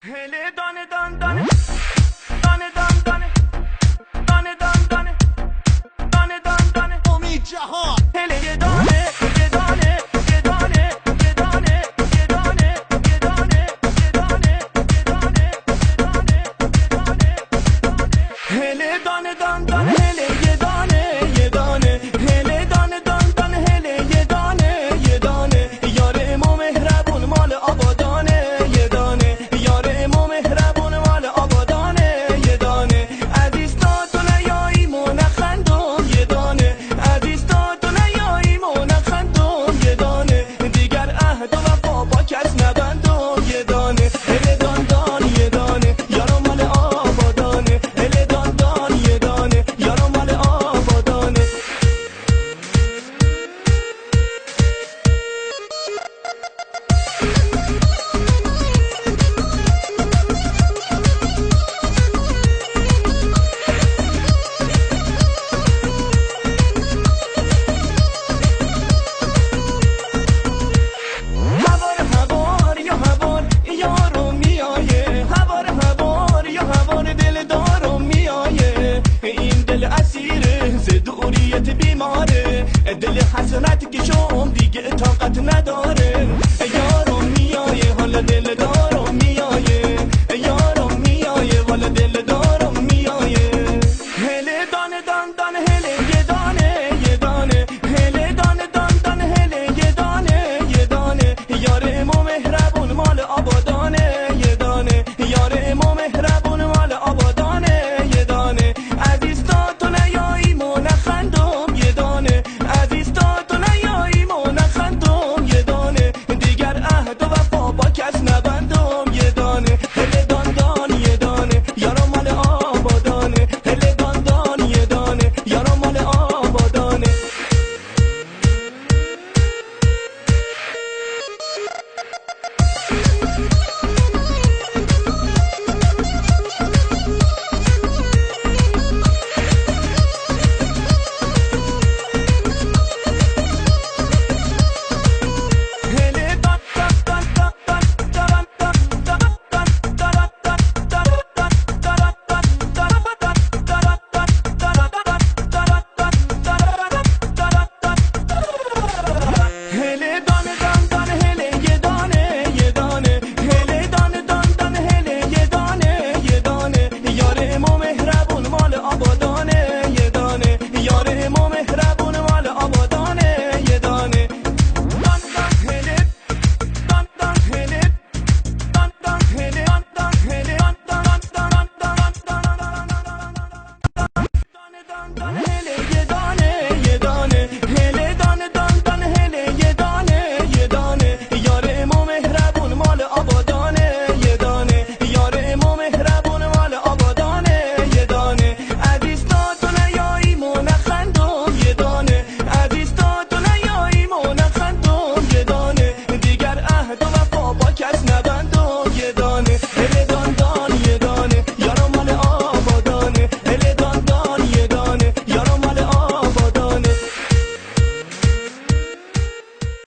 هله دانه دان دانه دانه دان دانه دانه دان دانه دانه دان دانه امید جهان هله یه دانه یه دانه یه دانه یه دانه یه دانه یه دانه یه دانه یه دانه یه دانه یه دانه هله دانه دان دانه هله یه دانه یه دانه هله دانه دان دانه هله یه دانه یه دانه یار امام مهربون مال آبادانه یه دانه یار امام مهربون مال آبادانه یه دانه عزیز تا تو نیاییم و نخندم یه دانه عزیز تا تو نیاییم و نخندم یه دانه دیگر عهد و وفا با کس نبندم یه دانه هله دان دان یه دانه یارو مال آبادانه هله دان دان یه دانه یارو مال آبادانه هوار هوار یا هوار یارو میایه هوار هوار یا هوار دل دارو میایه این دل اسیره ز دوریت بیماره دل حسرت که شم دیگه طاقت نداره